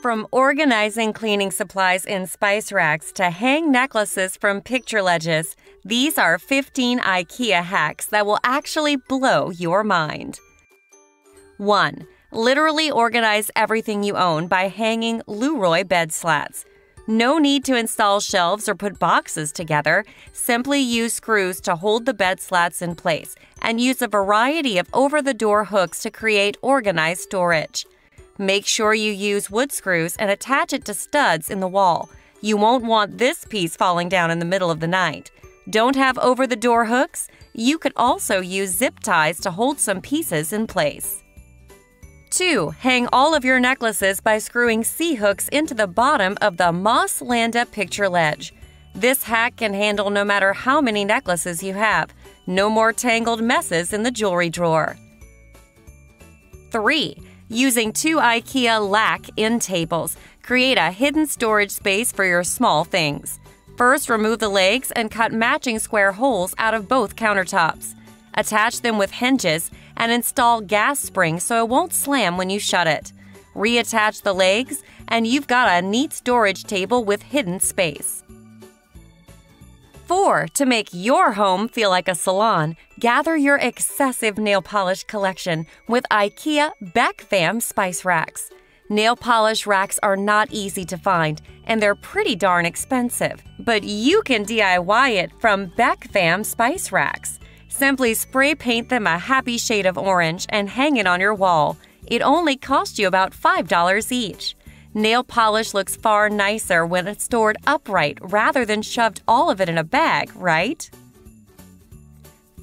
From organizing cleaning supplies in spice racks to hang necklaces from picture ledges, these are 15 IKEA hacks that will actually blow your mind. 1. Literally organize everything you own by hanging Leroy bed slats. No need to install shelves or put boxes together. Simply use screws to hold the bed slats in place and use a variety of over-the-door hooks to create organized storage. Make sure you use wood screws and attach it to studs in the wall. You won't want this piece falling down in the middle of the night. Don't have over-the-door hooks? You could also use zip ties to hold some pieces in place. 2. Hang all of your necklaces by screwing C-hooks into the bottom of the Mosslanda picture ledge. This hack can handle no matter how many necklaces you have. No more tangled messes in the jewelry drawer. 3. Using 2 IKEA Lack end tables, create a hidden storage space for your small things. First, remove the legs and cut matching square holes out of both countertops. Attach them with hinges and install gas springs so it won't slam when you shut it. Reattach the legs, and you've got a neat storage table with hidden space. 4. To make your home feel like a salon, gather your excessive nail polish collection with IKEA Bekvam spice racks. Nail polish racks are not easy to find, and they're pretty darn expensive. But you can DIY it from Bekvam spice racks. Simply spray paint them a happy shade of orange and hang it on your wall. It only costs you about $5 each. Nail polish looks far nicer when it's stored upright rather than shoved all of it in a bag, right?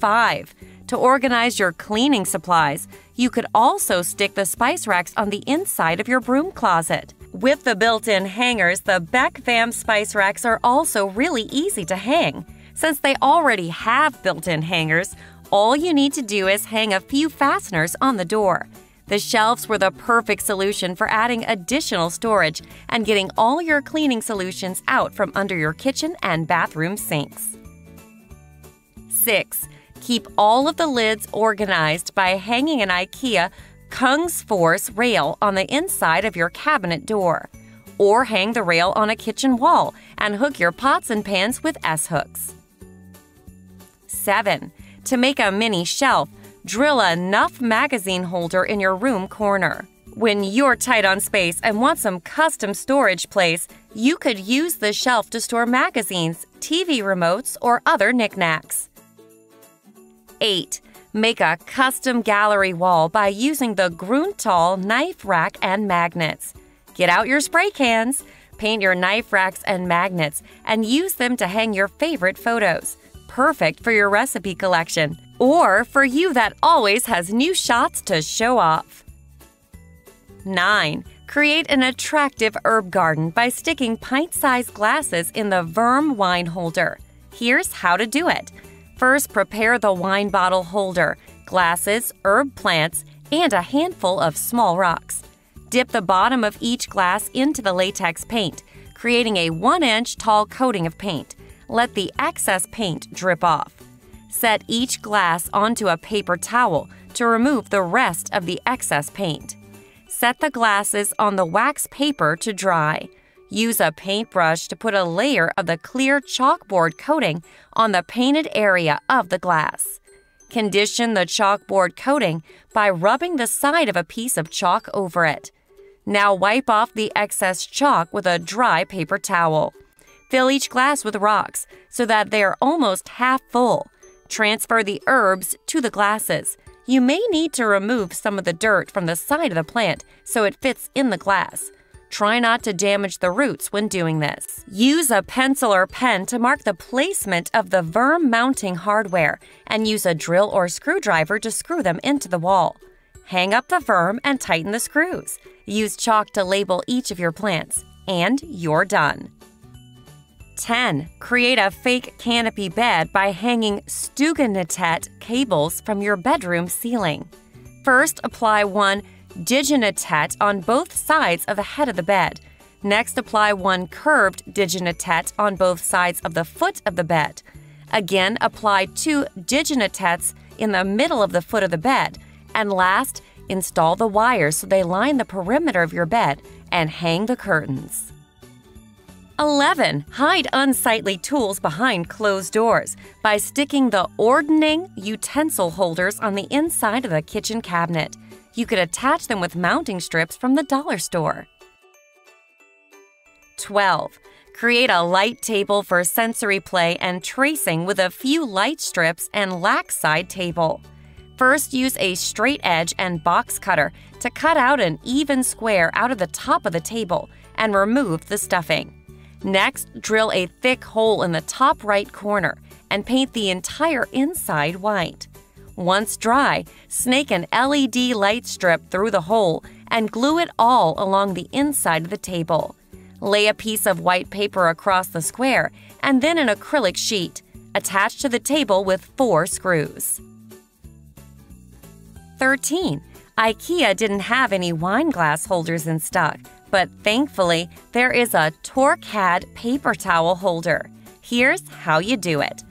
5. To organize your cleaning supplies, you could also stick the spice racks on the inside of your broom closet. With the built-in hangers, the Bekvam spice racks are also really easy to hang. Since they already have built-in hangers, all you need to do is hang a few fasteners on the door. The shelves were the perfect solution for adding additional storage and getting all your cleaning solutions out from under your kitchen and bathroom sinks. 6. Keep all of the lids organized by hanging an IKEA Kungsfors rail on the inside of your cabinet door. Or hang the rail on a kitchen wall and hook your pots and pans with S-hooks. 7. To make a mini shelf, drill a Nuff magazine holder in your room corner. When you're tight on space and want some custom storage place, you could use the shelf to store magazines, TV remotes, or other knickknacks. 8. Make a custom gallery wall by using the Grundtal knife rack and magnets. Get out your spray cans, paint your knife racks and magnets, and use them to hang your favorite photos. Perfect for your recipe collection, or for you that always has new shots to show off. 9. Create an attractive herb garden by sticking pint-size glasses in the Vurm wine holder. Here's how to do it. First, prepare the wine bottle holder, glasses, herb plants, and a handful of small rocks. Dip the bottom of each glass into the latex paint, creating a 1-inch tall coating of paint. Let the excess paint drip off. Set each glass onto a paper towel to remove the rest of the excess paint. Set the glasses on the wax paper to dry. Use a paintbrush to put a layer of the clear chalkboard coating on the painted area of the glass. Condition the chalkboard coating by rubbing the side of a piece of chalk over it. Now wipe off the excess chalk with a dry paper towel. Fill each glass with rocks so that they are almost half full. Transfer the herbs to the glasses. You may need to remove some of the dirt from the side of the plant so it fits in the glass. Try not to damage the roots when doing this. Use a pencil or pen to mark the placement of the Vurm mounting hardware and use a drill or screwdriver to screw them into the wall. Hang up the Vurm and tighten the screws. Use chalk to label each of your plants. And you're done. 10. Create a fake canopy bed by hanging Stugnitet cables from your bedroom ceiling. First, apply one Stugnitet on both sides of the head of the bed. Next, apply one curved Stugnitet on both sides of the foot of the bed. Again, apply 2 Stugnitets in the middle of the foot of the bed. And last, Install the wires so they line the perimeter of your bed and hang the curtains. 11. Hide unsightly tools behind closed doors by sticking the Ordning utensil holders on the inside of the kitchen cabinet. You could attach them with mounting strips from the dollar store. 12. Create a light table for sensory play and tracing with a few light strips and lack side table. First, use a straight edge and box cutter to cut out an even square out of the top of the table and remove the stuffing. Next, drill a thick hole in the top right corner and paint the entire inside white. Once dry, snake an LED light strip through the hole and glue it all along the inside of the table. Lay a piece of white paper across the square and then an acrylic sheet. Attach to the table with 4 screws. 13. IKEA didn't have any wine glass holders in stock, but thankfully, there is a Torkad paper towel holder. Here's how you do it.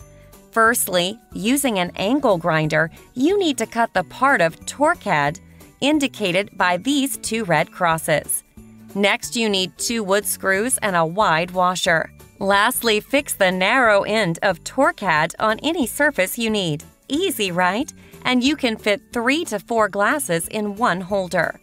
Firstly, using an angle grinder, you need to cut the part of Torkad indicated by these 2 red crosses. Next, you need 2 wood screws and a wide washer. Lastly, fix the narrow end of Torkad on any surface you need. Easy, right? And you can fit 3 to 4 glasses in one holder.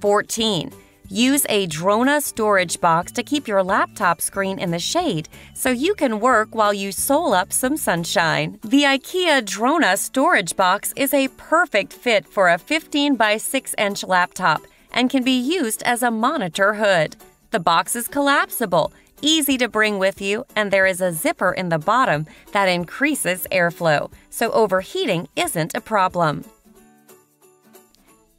14. Use a Drona storage box to keep your laptop screen in the shade so you can work while you soal up some sunshine. The IKEA Drona storage box is a perfect fit for a 15 by 6 inch laptop and can be used as a monitor hood. The box is collapsible, easy to bring with you, and there is a zipper in the bottom that increases airflow, so overheating isn't a problem.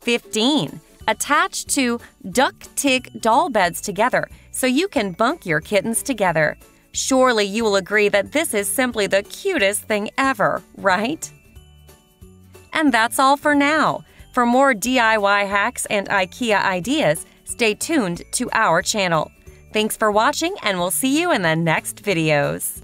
15. Attach 2 Duktig doll beds together so you can bunk your kittens together. Surely you will agree that this is simply the cutest thing ever, right? And that's all for now. For more DIY hacks and IKEA ideas, stay tuned to our channel. Thanks for watching, and we'll see you in the next videos.